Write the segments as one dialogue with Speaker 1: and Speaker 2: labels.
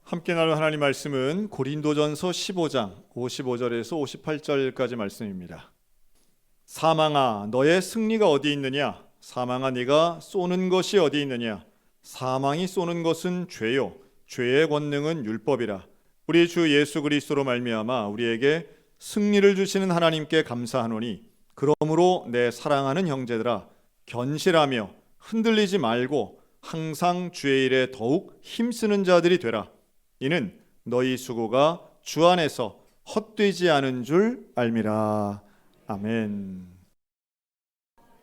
Speaker 1: 함께 나눌 하나님 말씀은 고린도전서 15장 55절에서 58절까지 말씀입니다. 사망아 너의 승리가 어디 있느냐? 사망아 네가 쏘는 것이 어디 있느냐? 사망이 쏘는 것은 죄요 죄의 권능은 율법이라. 우리 주 예수 그리스도로 말미암아 우리에게 승리를 주시는 하나님께 감사하노니 그러므로 내 사랑하는 형제들아 견실하며 흔들리지 말고 항상 주의 일에 더욱 힘쓰는 자들이 되라. 이는 너희 수고가 주 안에서 헛되지 않은 줄 알미라. 아멘.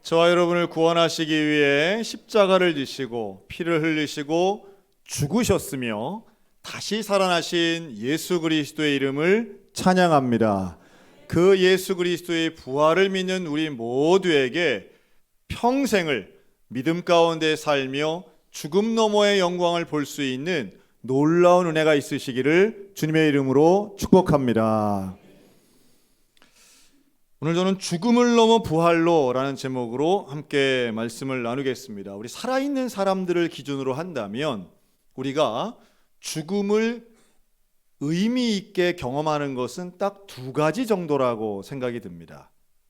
Speaker 1: 저와 여러분을 구원하시기 위해 십자가를 지시고 피를 흘리시고 죽으셨으며 다시 살아나신 예수 그리스도의 이름을 찬양합니다. 그 예수 그리스도의 부활을 믿는 우리 모두에게 평생을 믿음 가운데 살며 죽음 너머의 영광을 볼 수 있는 놀라운 은혜가 있으시기를 주님의 이름으로 축복합니다. 오늘 저는 죽음을 넘어 부활로 라는 제목으로 함께 말씀을 나누겠습니다. 우리 살아있는 사람들을 기준으로 한다면 우리가 죽음을 의미 있게 경험하는 것은 딱 두 가지 정도라고 생각이 듭니다.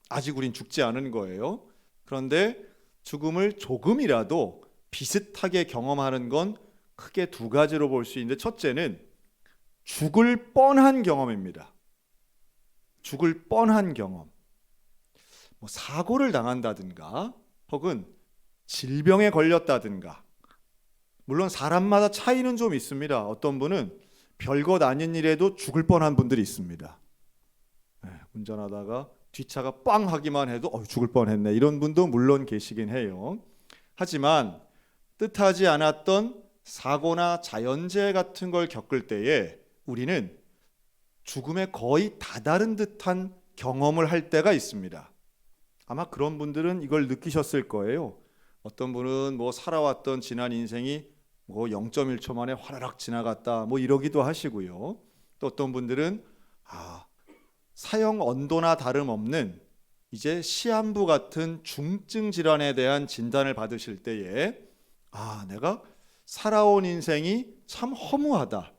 Speaker 1: 아직 우린 죽지 않은 거예요. 그런데 죽음을 조금이라도 비슷하게 경험하는 건 크게 두 가지로 볼 수 있는데, 첫째는 죽을 뻔한 경험입니다. 죽을 뻔한 경험. 사고를 당한다든가 혹은 질병에 걸렸다든가, 물론 사람마다 차이는 좀 있습니다. 어떤 분은 별것 아닌 일에도 죽을 뻔한 분들이 있습니다. 운전하다가 뒷차가 빵 하기만 해도 죽을 뻔했네, 이런 분도 물론 계시긴 해요. 하지만 뜻하지 않았던 사고나 자연재해 같은 걸 겪을 때에 우리는 죽음에 거의 다다른 듯한 경험을 할 때가 있습니다. 아마 그런 분들은 이걸 느끼셨을 거예요. 어떤 분은 살아왔던 지난 인생이 0.1초 만에 화라락 지나갔다 이러기도 하시고요. 또 어떤 분들은 사형 언도나 다름없는 이제 시한부 같은 중증 질환에 대한 진단을 받으실 때에 내가 살아온 인생이 참 허무하다.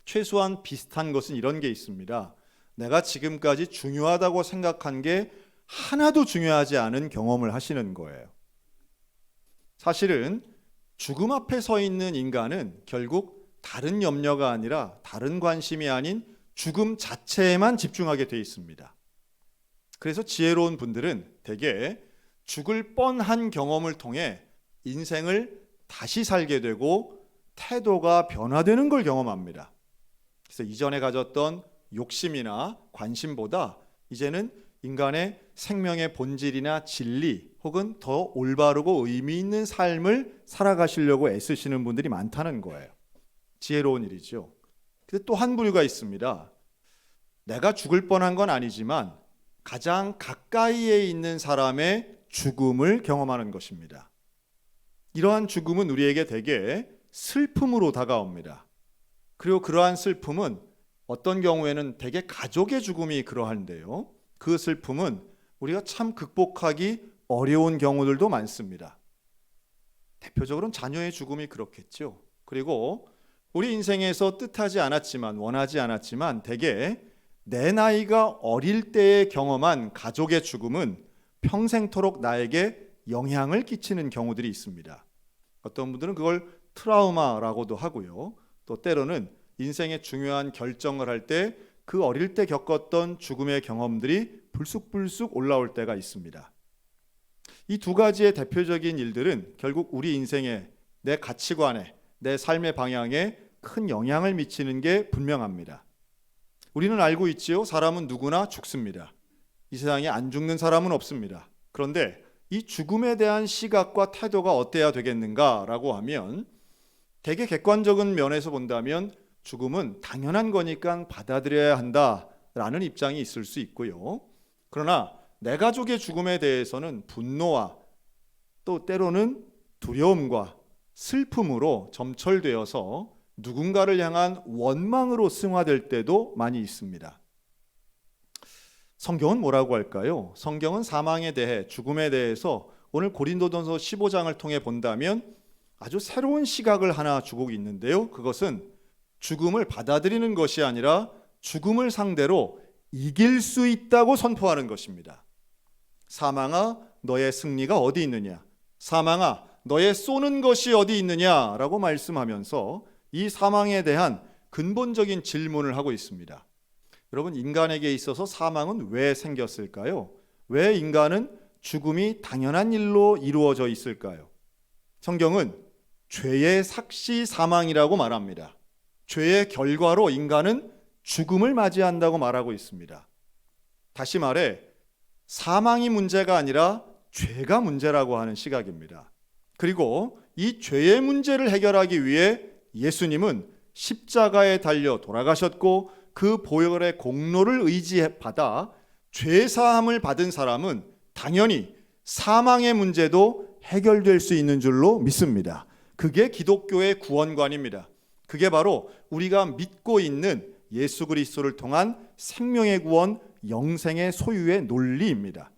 Speaker 1: 최소한 비슷한 것은 이런 게 있습니다. 내가 지금까지 중요하다고 생각한 게 하나도 중요하지 않은 경험을 하시는 거예요. 사실은 죽음 앞에 서 있는 인간은 결국 다른 염려가 아니라, 다른 관심이 아닌 죽음 자체에만 집중하게 돼 있습니다. 그래서 지혜로운 분들은 대개 죽을 뻔한 경험을 통해 인생을 다시 살게 되고 태도가 변화되는 걸 경험합니다. 그래서 이전에 가졌던 욕심이나 관심보다 이제는 인간의 생명의 본질이나 진리 혹은 더 올바르고 의미 있는 삶을 살아가시려고 애쓰시는 분들이 많다는 거예요. 지혜로운 일이죠. 근데 또 한 부류가 있습니다. 내가 죽을 뻔한 건 아니지만 가장 가까이에 있는 사람의 죽음을 경험하는 것입니다. 이러한 죽음은 우리에게 대개 슬픔으로 다가옵니다. 그리고 그러한 슬픔은 어떤 경우에는 대개 가족의 죽음이 그러한데요, 그 슬픔은 우리가 참 극복하기 어려운 경우들도 많습니다. 대표적으로는 자녀의 죽음이 그렇겠죠. 그리고 우리 인생에서 뜻하지 않았지만, 원하지 않았지만 대개 내 나이가 어릴 때에 경험한 가족의 죽음은 평생토록 나에게 영향을 끼치는 경우들이 있습니다. 어떤 분들은 그걸 트라우마라고도 하고요. 또 때로는 인생의 중요한 결정을 할 때 그 어릴 때 겪었던 죽음의 경험들이 불쑥불쑥 올라올 때가 있습니다. 이 두 가지의 대표적인 일들은 결국 우리 인생에, 내 가치관에, 내 삶의 방향에 큰 영향을 미치는 게 분명합니다. 우리는 알고 있지요. 사람은 누구나 죽습니다. 이 세상에 안 죽는 사람은 없습니다. 그런데 이 죽음에 대한 시각과 태도가 어때야 되겠는가라고 하면, 되게 객관적인 면에서 본다면 죽음은 당연한 거니까 받아들여야 한다라는 입장이 있을 수 있고요. 그러나 내 가족의 죽음에 대해서는 분노와 또 때로는 두려움과 슬픔으로 점철되어서 누군가를 향한 원망으로 승화될 때도 많이 있습니다. 성경은 뭐라고 할까요? 성경은 사망에 대해, 죽음에 대해서 오늘 고린도전서 15장을 통해 본다면 아주 새로운 시각을 하나 주고 있는데요, 그것은 죽음을 받아들이는 것이 아니라 죽음을 상대로 이길 수 있다고 선포하는 것입니다. 사망아, 너의 승리가 어디 있느냐? 사망아, 너의 쏘는 것이 어디 있느냐라고 말씀하면서 이 사망에 대한 근본적인 질문을 하고 있습니다. 여러분, 인간에게 있어서 사망은 왜 생겼을까요? 왜 인간은 죽음이 당연한 일로 이루어져 있을까요? 성경은 죄의 삭시 사망이라고 말합니다. 죄의 결과로 인간은 죽음을 맞이한다고 말하고 있습니다. 다시 말해 사망이 문제가 아니라 죄가 문제라고 하는 시각입니다. 그리고 이 죄의 문제를 해결하기 위해 예수님은 십자가에 달려 돌아가셨고 그 보혈의 공로를 의지받아 죄사함을 받은 사람은 당연히 사망의 문제도 해결될 수 있는 줄로 믿습니다. 그게 기독교의 구원관입니다. 그게 바로 우리가 믿고 있는 예수 그리스도를 통한 생명의 구원, 영생의 소유의 논리입니다.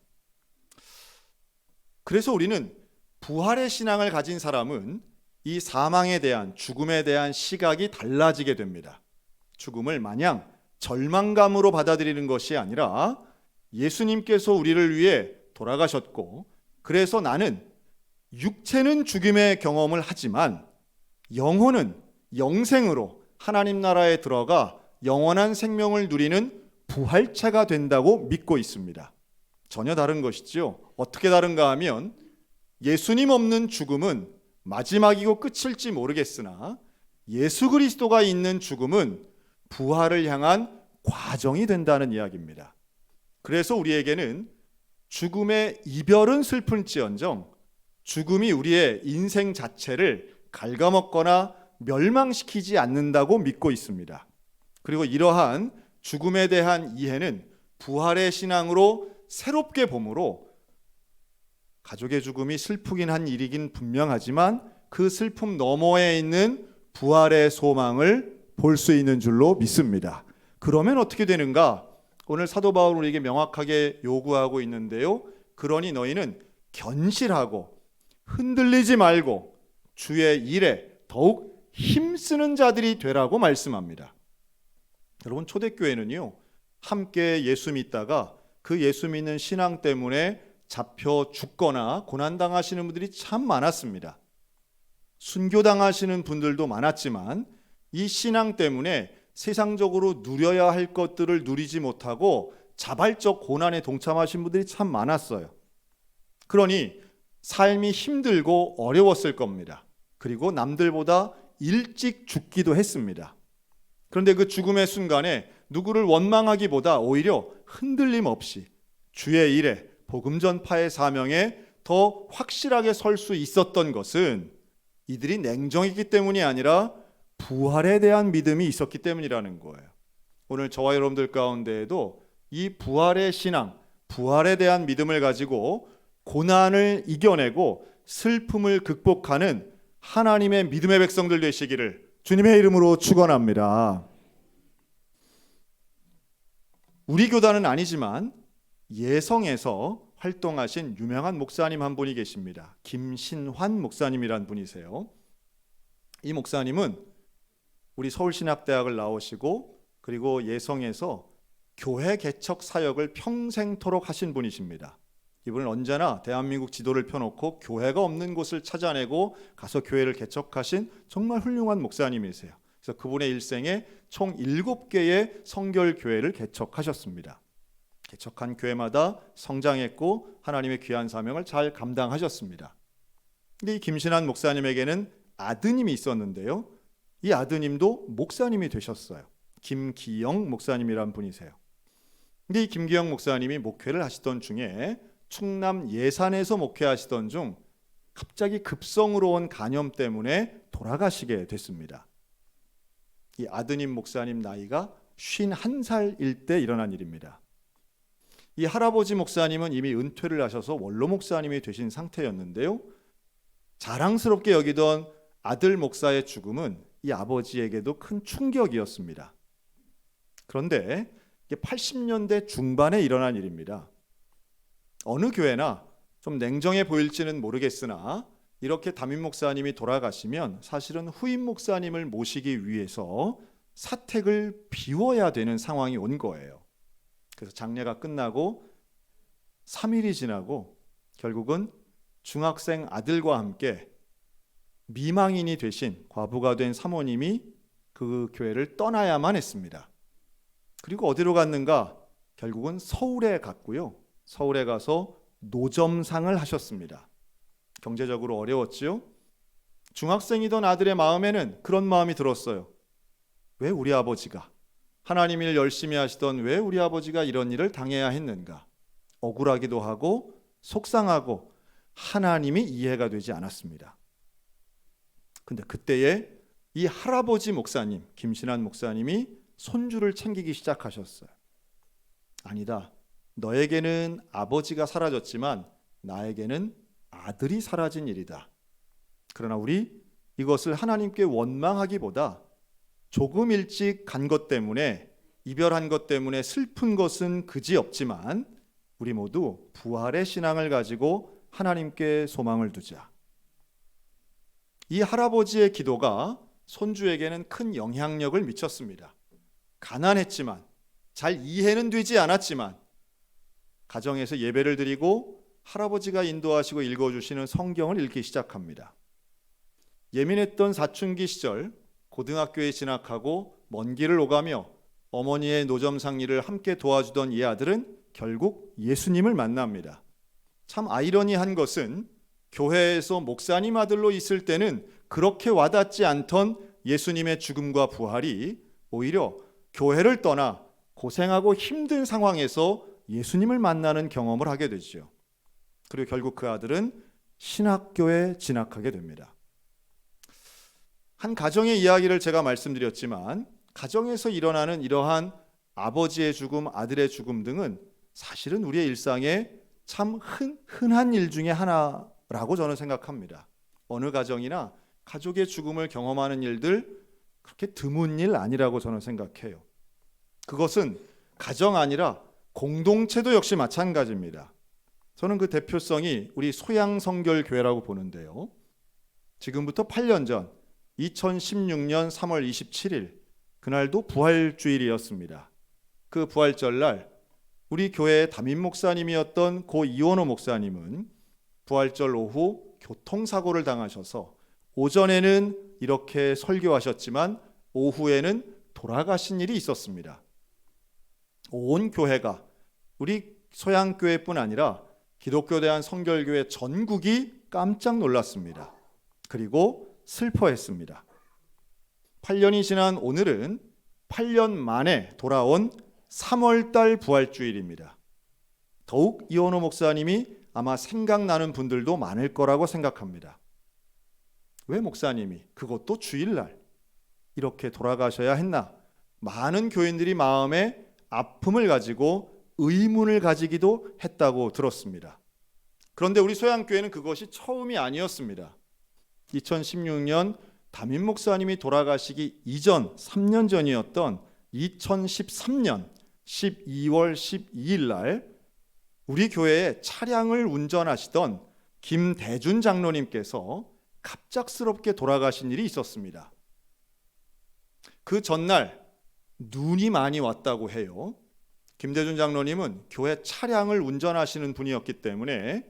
Speaker 1: 그래서 우리는 부활의 신앙을 가진 사람은 이 사망에 대한, 죽음에 대한 시각이 달라지게 됩니다. 죽음을 마냥 절망감으로 받아들이는 것이 아니라 예수님께서 우리를 위해 돌아가셨고, 그래서 나는 육체는 죽음의 경험을 하지만 영혼은 영생으로 하나님 나라에 들어가 영원한 생명을 누리는 부활체가 된다고 믿고 있습니다. 전혀 다른 것이죠. 어떻게 다른가 하면 예수님 없는 죽음은 마지막이고 끝일지 모르겠으나 예수 그리스도가 있는 죽음은 부활을 향한 과정이 된다는 이야기입니다. 그래서 우리에게는 죽음의 이별은 슬픈지언정 죽음이 우리의 인생 자체를 갉아먹거나 멸망시키지 않는다고 믿고 있습니다. 그리고 이러한 죽음에 대한 이해는 부활의 신앙으로 새롭게 봄으로 가족의 죽음이 슬프긴 한 일이긴 분명하지만 그 슬픔 너머에 있는 부활의 소망을 볼 수 있는 줄로 믿습니다. 그러면 어떻게 되는가? 오늘 사도 바울은 우리에게 명확하게 요구하고 있는데요. 그러니 너희는 견실하고 흔들리지 말고 주의 일에 더욱 힘쓰는 자들이 되라고 말씀합니다. 여러분, 초대교회는요, 함께 예수 믿다가 그 예수 믿는 신앙 때문에 잡혀 죽거나 고난당하시는 분들이 참 많았습니다. 순교당하시는 분들도 많았지만 이 신앙 때문에 세상적으로 누려야 할 것들을 누리지 못하고 자발적 고난에 동참하신 분들이 참 많았어요. 그러니 삶이 힘들고 어려웠을 겁니다. 그리고 남들보다 일찍 죽기도 했습니다. 그런데 그 죽음의 순간에 누구를 원망하기보다 오히려 흔들림 없이 주의 일에 복음 전파의 사명에 더 확실하게 설 수 있었던 것은 이들이 냉정했기 때문이 아니라 부활에 대한 믿음이 있었기 때문이라는 거예요. 오늘 저와 여러분들 가운데에도 이 부활의 신앙, 부활에 대한 믿음을 가지고 고난을 이겨내고 슬픔을 극복하는 하나님의 믿음의 백성들 되시기를 주님의 이름으로 축원합니다. 우리 교단은 아니지만 예성에서 활동하신 유명한 목사님 한 분이 계십니다. 김신환 목사님이란 분이세요. 이 목사님은 우리 서울신학대학을 나오시고 그리고 예성에서 교회 개척 사역을 평생토록 하신 분이십니다. 이분은 언제나 대한민국 지도를 펴놓고 교회가 없는 곳을 찾아내고 가서 교회를 개척하신 정말 훌륭한 목사님이세요. 그래서 그분의 일생에 총 7개의 성결교회를 개척하셨습니다. 개척한 교회마다 성장했고 하나님의 귀한 사명을 잘 감당하셨습니다. 근데 이 김신환 목사님에게는 아드님이 있었는데요. 이 아드님도 목사님이 되셨어요. 김기영 목사님이란 분이세요. 근데 이 김기영 목사님이 목회를 하시던 중에 충남 예산에서 목회하시던 중 갑자기 급성으로 온 간염 때문에 돌아가시게 됐습니다. 이 아드님 목사님 나이가 51살일 때 일어난 일입니다. 이 할아버지 목사님은 이미 은퇴를 하셔서 원로 목사님이 되신 상태였는데요. 자랑스럽게 여기던 아들 목사의 죽음은 이 아버지에게도 큰 충격이었습니다. 그런데 이게 80년대 중반에 일어난 일입니다. 어느 교회나 좀 냉정해 보일지는 모르겠으나 이렇게 담임 목사님이 돌아가시면 사실은 후임 목사님을 모시기 위해서 사택을 비워야 되는 상황이 온 거예요. 그래서 장례가 끝나고 3일이 지나고 결국은 중학생 아들과 함께 미망인이 되신 과부가 된 사모님이 그 교회를 떠나야만 했습니다. 그리고 어디로 갔는가? 결국은 서울에 갔고요. 서울에 가서 노점상을 하셨습니다. 경제적으로 어려웠지요. 중학생이던 아들의 마음에는 그런 마음이 들었어요. 왜 우리 아버지가, 하나님 일 열심히 하시던 왜 우리 아버지가 이런 일을 당해야 했는가? 억울하기도 하고 속상하고 하나님이 이해가 되지 않았습니다. 근데 그때에 이 할아버지 목사님, 김신한 목사님이 손주를 챙기기 시작하셨어요. 아니다. 너에게는 아버지가 사라졌지만 나에게는 아들이 사라진 일이다. 그러나 우리 이것을 하나님께 원망하기보다 조금 일찍 간 것 때문에, 이별한 것 때문에 슬픈 것은 그지없지만 우리 모두 부활의 신앙을 가지고 하나님께 소망을 두자. 이 할아버지의 기도가 손주에게는 큰 영향력을 미쳤습니다. 가난했지만, 잘 이해는 되지 않았지만 가정에서 예배를 드리고 할아버지가 인도하시고 읽어주시는 성경을 읽기 시작합니다. 예민했던 사춘기 시절 고등학교에 진학하고 먼 길을 오가며 어머니의 노점상 일을 함께 도와주던 이 아들은 결국 예수님을 만납니다. 참 아이러니한 것은 교회에서 목사님 아들로 있을 때는 그렇게 와닿지 않던 예수님의 죽음과 부활이 오히려 교회를 떠나 고생하고 힘든 상황에서 예수님을 만나는 경험을 하게 되죠. 그리고 결국 그 아들은 신학교에 진학하게 됩니다. 한 가정의 이야기를 제가 말씀드렸지만 가정에서 일어나는 이러한 아버지의 죽음, 아들의 죽음 등은 사실은 우리의 일상에 참 흔한 일 중에 하나라고 저는 생각합니다. 어느 가정이나 가족의 죽음을 경험하는 일들 그렇게 드문 일 아니라고 저는 생각해요. 그것은 가정 아니라 공동체도 역시 마찬가지입니다. 저는 그 대표성이 우리 소양성결교회라고 보는데요. 지금부터 8년 전 2016년 3월 27일 그날도 부활주일이었습니다. 그 부활절날 우리 교회의 담임 목사님이었던 고 이원호 목사님은 부활절 오후 교통사고를 당하셔서 오전에는 이렇게 설교하셨지만 오후에는 돌아가신 일이 있었습니다. 온 교회가 우리 소양교회뿐 아니라 기독교대한 성결교회 전국이 깜짝 놀랐습니다. 그리고 슬퍼했습니다. 8년이 지난 오늘은 8년 만에 돌아온 3월달 부활주일입니다. 더욱 이원호 목사님이 아마 생각나는 분들도 많을 거라고 생각합니다. 왜 목사님이 그것도 주일날 이렇게 돌아가셔야 했나? 많은 교인들이 마음에 아픔을 가지고 의문을 가지기도 했다고 들었습니다. 그런데 우리 소양교회는 그것이 처음이 아니었습니다. 2016년 담임 목사님이 돌아가시기 이전 3년 전이었던 2013년 12월 12일 날 우리 교회에 차량을 운전하시던 김대준 장로님께서 갑작스럽게 돌아가신 일이 있었습니다. 그 전날 눈이 많이 왔다고 해요. 김대준 장로님은 교회 차량을 운전하시는 분이었기 때문에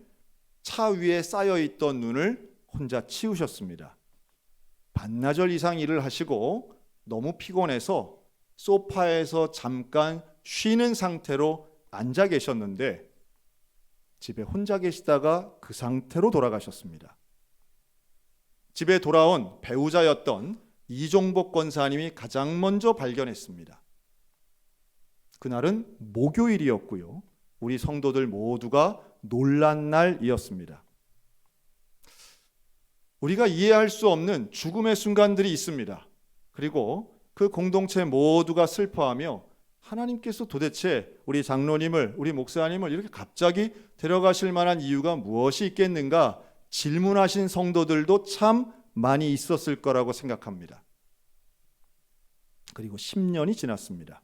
Speaker 1: 차 위에 쌓여있던 눈을 혼자 치우셨습니다. 반나절 이상 일을 하시고 너무 피곤해서 소파에서 잠깐 쉬는 상태로 앉아 계셨는데 집에 혼자 계시다가 그 상태로 돌아가셨습니다. 집에 돌아온 배우자였던 이종복 권사님이 가장 먼저 발견했습니다. 그날은 목요일이었고요. 우리 성도들 모두가 놀란 날이었습니다. 우리가 이해할 수 없는 죽음의 순간들이 있습니다. 그리고 그 공동체 모두가 슬퍼하며 하나님께서 도대체 우리 장로님을, 우리 목사님을 이렇게 갑자기 데려가실 만한 이유가 무엇이 있겠는가 질문하신 성도들도 참 많이 있었을 거라고 생각합니다. 그리고 10년이 지났습니다.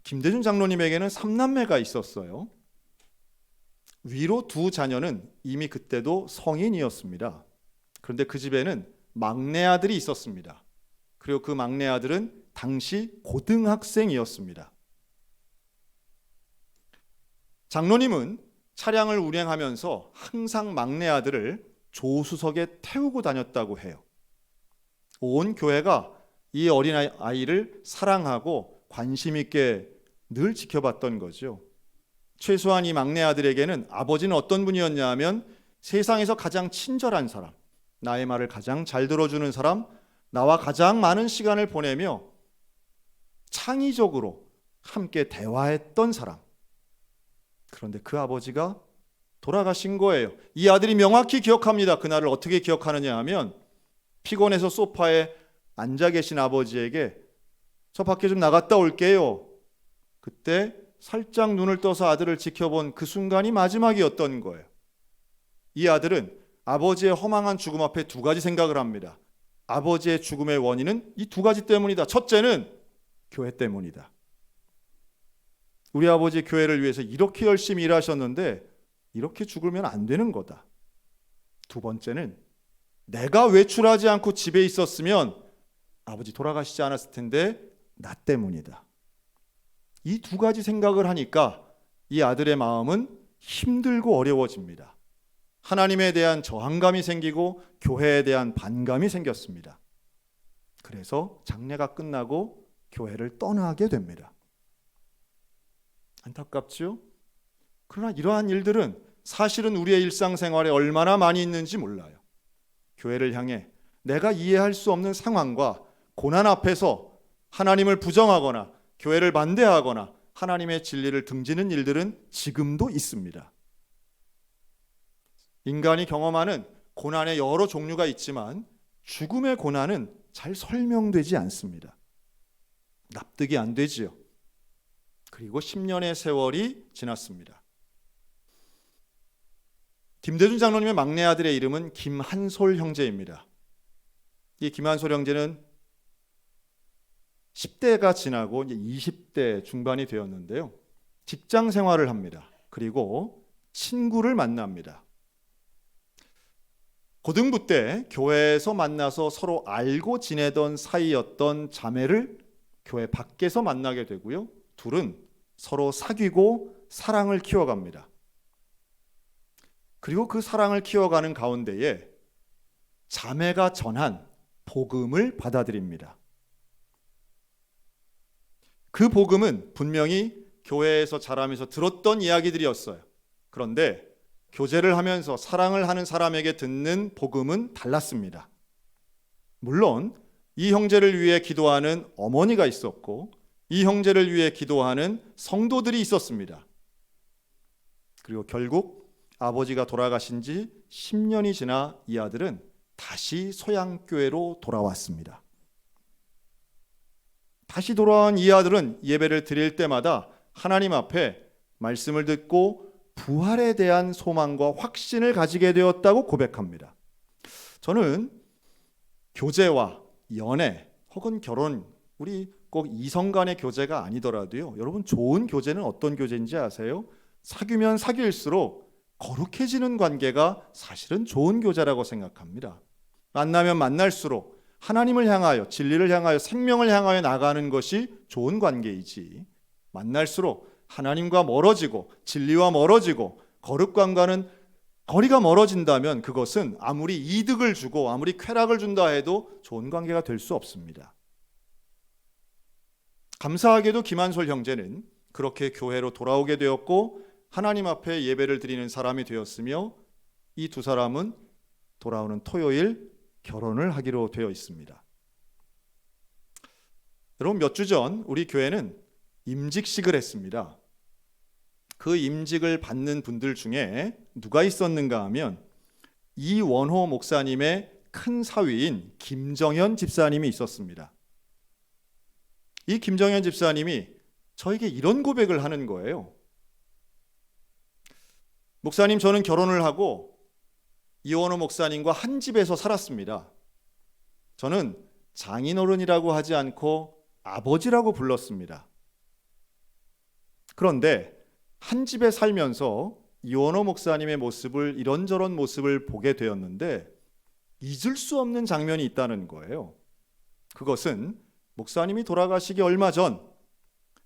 Speaker 1: 김대준 장로님에게는 3남매가 있었어요. 위로 2 자녀는 이미 그때도 성인이었습니다. 그런데 그 집에는 막내 아들이 있었습니다. 그리고 그 막내 아들은 당시 고등학생이었습니다. 장로님은 차량을 운행하면서 항상 막내 아들을 조수석에 태우고 다녔다고 해요. 온 교회가 이 어린아이를 사랑하고 관심 있게 늘 지켜봤던 거죠. 최소한 이 막내 아들에게는 아버지는 어떤 분이었냐 하면 세상에서 가장 친절한 사람, 나의 말을 가장 잘 들어주는 사람, 나와 가장 많은 시간을 보내며 창의적으로 함께 대화했던 사람. 그런데 그 아버지가 돌아가신 거예요. 이 아들이 명확히 기억합니다. 그날을 어떻게 기억하느냐 하면 피곤해서 소파에 앉아 계신 아버지에게 저 밖에 좀 나갔다 올게요. 그때 살짝 눈을 떠서 아들을 지켜본 그 순간이 마지막이었던 거예요. 이 아들은 아버지의 허망한 죽음 앞에 두 가지 생각을 합니다. 아버지의 죽음의 원인은 이 두 가지 때문이다. 첫째는 교회 때문이다. 우리 아버지 교회를 위해서 이렇게 열심히 일하셨는데 이렇게 죽으면 안 되는 거다. 두 번째는 내가 외출하지 않고 집에 있었으면 아버지 돌아가시지 않았을 텐데 나 때문이다. 이 두 가지 생각을 하니까 이 아들의 마음은 힘들고 어려워집니다. 하나님에 대한 저항감이 생기고 교회에 대한 반감이 생겼습니다. 그래서 장례가 끝나고 교회를 떠나게 됩니다. 안타깝죠? 그러나 이러한 일들은 사실은 우리의 일상생활에 얼마나 많이 있는지 몰라요. 교회를 향해 내가 이해할 수 없는 상황과 고난 앞에서 하나님을 부정하거나 교회를 반대하거나 하나님의 진리를 등지는 일들은 지금도 있습니다. 인간이 경험하는 고난의 여러 종류가 있지만 죽음의 고난은 잘 설명되지 않습니다. 납득이 안 되지요. 그리고 10년의 세월이 지났습니다. 김대중 장로님의 막내 아들의 이름은 김한솔 형제입니다. 이 김한솔 형제는 10대가 지나고 이제 20대 중반이 되었는데요. 직장 생활을 합니다. 그리고 친구를 만납니다. 고등부 때 교회에서 만나서 서로 알고 지내던 사이였던 자매를 교회 밖에서 만나게 되고요. 둘은 서로 사귀고 사랑을 키워갑니다. 그리고 그 사랑을 키워가는 가운데에 자매가 전한 복음을 받아들입니다. 그 복음은 분명히 교회에서 자라면서 들었던 이야기들이었어요. 그런데 교제를 하면서 사랑을 하는 사람에게 듣는 복음은 달랐습니다. 물론 이 형제를 위해 기도하는 어머니가 있었고 이 형제를 위해 기도하는 성도들이 있었습니다. 그리고 결국 아버지가 돌아가신 지 10년이 지나 이 아들은 다시 소양교회로 돌아왔습니다. 다시 돌아온 이 아들은 예배를 드릴 때마다 하나님 앞에 말씀을 듣고 부활에 대한 소망과 확신을 가지게 되었다고 고백합니다. 저는 교제와 연애 혹은 결혼, 우리 꼭 이성 간의 교제가 아니더라도요, 여러분 좋은 교제는 어떤 교제인지 아세요? 사귀면 사귈수록 거룩해지는 관계가 사실은 좋은 교제라고 생각합니다. 만나면 만날수록 하나님을 향하여, 진리를 향하여, 생명을 향하여 나가는 것이 좋은 관계이지, 만날수록 하나님과 멀어지고 진리와 멀어지고 거룩관과는 거리가 멀어진다면 그것은 아무리 이득을 주고 아무리 쾌락을 준다 해도 좋은 관계가 될 수 없습니다. 감사하게도 김한솔 형제는 그렇게 교회로 돌아오게 되었고 하나님 앞에 예배를 드리는 사람이 되었으며 이 두 사람은 돌아오는 토요일 결혼을 하기로 되어 있습니다. 여러분, 몇 주 전 우리 교회는 임직식을 했습니다. 그 임직을 받는 분들 중에 누가 있었는가 하면 이원호 목사님의 큰 사위인 김정현 집사님이 있었습니다. 이 김정현 집사님이 저에게 이런 고백을 하는 거예요. 목사님, 저는 결혼을 하고 이원호 목사님과 한 집에서 살았습니다. 저는 장인어른이라고 하지 않고 아버지라고 불렀습니다. 그런데 한 집에 살면서 이원호 목사님의 모습을, 이런저런 모습을 보게 되었는데 잊을 수 없는 장면이 있다는 거예요. 그것은 목사님이 돌아가시기 얼마 전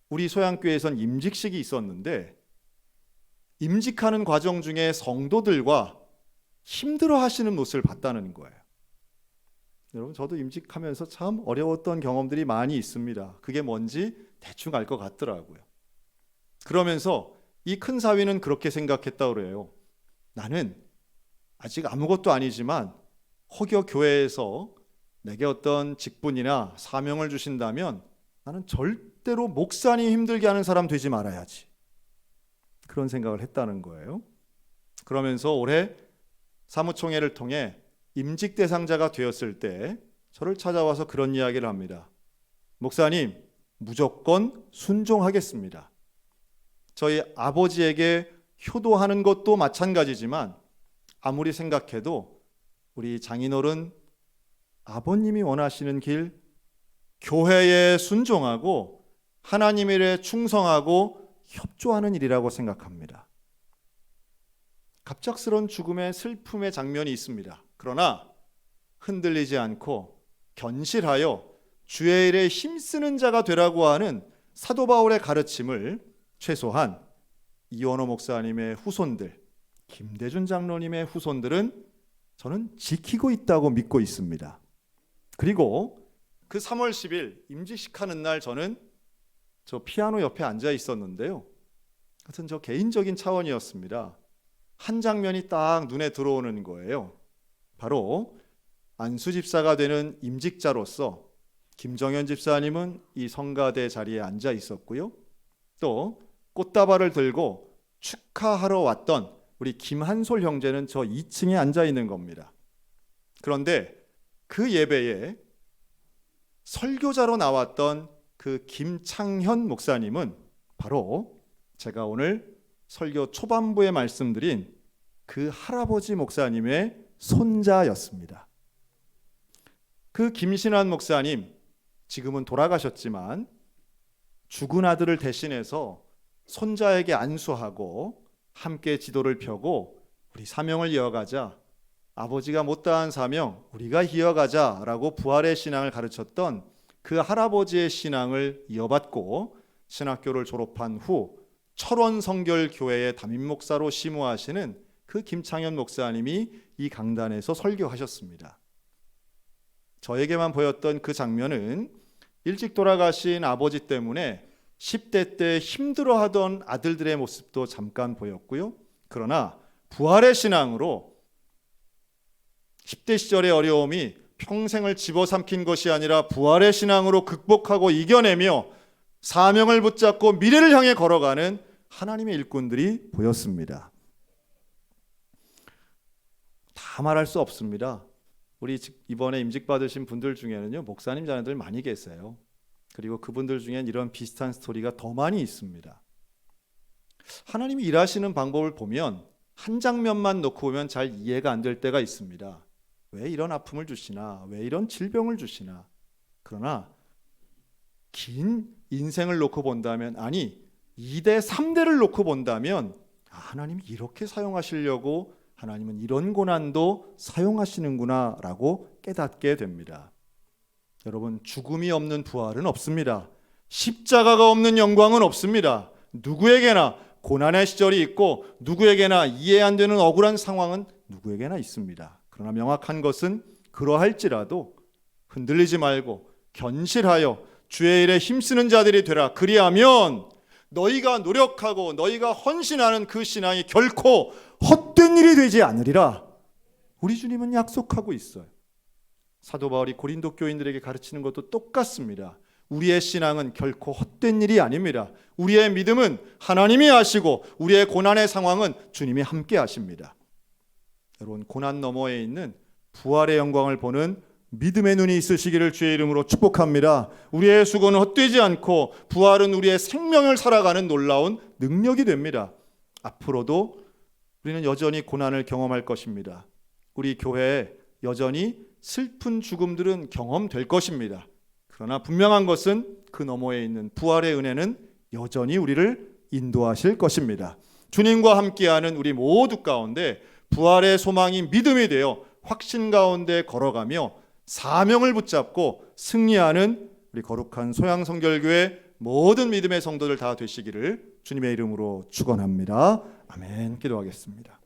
Speaker 1: 우리 소양교회에선 임직식이 있었는데 임직하는 과정 중에 성도들과 힘들어하시는 모습을 봤다는 거예요. 여러분, 저도 임직하면서 참 어려웠던 경험들이 많이 있습니다. 그게 뭔지 대충 알 것 같더라고요. 그러면서 이 큰 사위는 그렇게 생각했다고 그래요. 나는 아직 아무것도 아니지만 혹여 교회에서 내게 어떤 직분이나 사명을 주신다면 나는 절대로 목사님 힘들게 하는 사람 되지 말아야지. 그런 생각을 했다는 거예요. 그러면서 올해 사무총회를 통해 임직 대상자가 되었을 때 저를 찾아와서 그런 이야기를 합니다. 목사님, 무조건 순종하겠습니다. 저희 아버지에게 효도하는 것도 마찬가지지만 아무리 생각해도 우리 장인어른 아버님이 원하시는 길, 교회에 순종하고 하나님 일에 충성하고 협조하는 일이라고 생각합니다. 갑작스런 죽음의 슬픔의 장면이 있습니다. 그러나 흔들리지 않고 견실하여 주의 일에 힘쓰는 자가 되라고 하는 사도 바울의 가르침을 최소한 이원호 목사님의 후손들, 김대준 장로님의 후손들은 저는 지키고 있다고 믿고 있습니다. 그리고 그 3월 10일 임직식 하는 날 저는 저 피아노 옆에 앉아 있었는데요. 하여튼 저 개인적인 차원이었습니다. 한 장면이 딱 눈에 들어오는 거예요. 바로 안수 집사가 되는 임직자로서 김정현 집사님은 이 성가대 자리에 앉아 있었고요. 또 꽃다발을 들고 축하하러 왔던 우리 김한솔 형제는 저 2층에 앉아 있는 겁니다. 그런데 그 예배에 설교자로 나왔던 그 김창현 목사님은 바로 제가 오늘 설교 초반부에 말씀드린 그 할아버지 목사님의 손자였습니다. 그 김신환 목사님, 지금은 돌아가셨지만 죽은 아들을 대신해서 손자에게 안수하고 함께 지도를 펴고 우리 사명을 이어가자, 아버지가 못다한 사명 우리가 이어가자라고 부활의 신앙을 가르쳤던 그 할아버지의 신앙을 이어받고 신학교를 졸업한 후 철원성결교회의 담임목사로 심우하시는 그 김창현 목사님이 이 강단에서 설교하셨습니다. 저에게만 보였던 그 장면은 일찍 돌아가신 아버지 때문에 10대 때 힘들어하던 아들들의 모습도 잠깐 보였고요. 그러나 부활의 신앙으로 10대 시절의 어려움이 평생을 집어삼킨 것이 아니라 부활의 신앙으로 극복하고 이겨내며 사명을 붙잡고 미래를 향해 걸어가는 하나님의 일꾼들이 보였습니다. 다 말할 수 없습니다. 우리 이번에 임직받으신 분들 중에는요, 목사님 자녀들 많이 계세요. 그리고 그분들 중엔 이런 비슷한 스토리가 더 많이 있습니다. 하나님이 일하시는 방법을 보면 한 장면만 놓고 보면 잘 이해가 안 될 때가 있습니다. 왜 이런 아픔을 주시나? 왜 이런 질병을 주시나? 그러나 긴 인생을 놓고 본다면, 아니 2대 3대를 놓고 본다면 하나님이 이렇게 사용하시려고 하나님은 이런 고난도 사용하시는구나 라고 깨닫게 됩니다. 여러분, 죽음이 없는 부활은 없습니다. 십자가가 없는 영광은 없습니다. 누구에게나 고난의 시절이 있고 누구에게나 이해 안 되는 억울한 상황은 누구에게나 있습니다. 그러나 명확한 것은 그러할지라도 흔들리지 말고 견실하여 주의 일에 힘쓰는 자들이 되라. 그리하면 너희가 노력하고 너희가 헌신하는 그 신앙이 결코 헛된 일이 되지 않으리라. 우리 주님은 약속하고 있어요. 사도 바울이 고린도 교인들에게 가르치는 것도 똑같습니다. 우리의 신앙은 결코 헛된 일이 아닙니다. 우리의 믿음은 하나님이 하시고 우리의 고난의 상황은 주님이 함께 하십니다. 여러분, 고난 너머에 있는 부활의 영광을 보는 믿음의 눈이 있으시기를 주의 이름으로 축복합니다. 우리의 수고는 헛되지 않고 부활은 우리의 생명을 살아가는 놀라운 능력이 됩니다. 앞으로도 우리는 여전히 고난을 경험할 것입니다. 우리 교회에 여전히 슬픈 죽음들은 경험될 것입니다. 그러나 분명한 것은 그 너머에 있는 부활의 은혜는 여전히 우리를 인도하실 것입니다. 주님과 함께하는 우리 모두 가운데 부활의 소망이 믿음이 되어 확신 가운데 걸어가며 사명을 붙잡고 승리하는 우리 거룩한 소양성결교회 모든 믿음의 성도들 다 되시기를 주님의 이름으로 축원합니다. 아멘. 기도하겠습니다.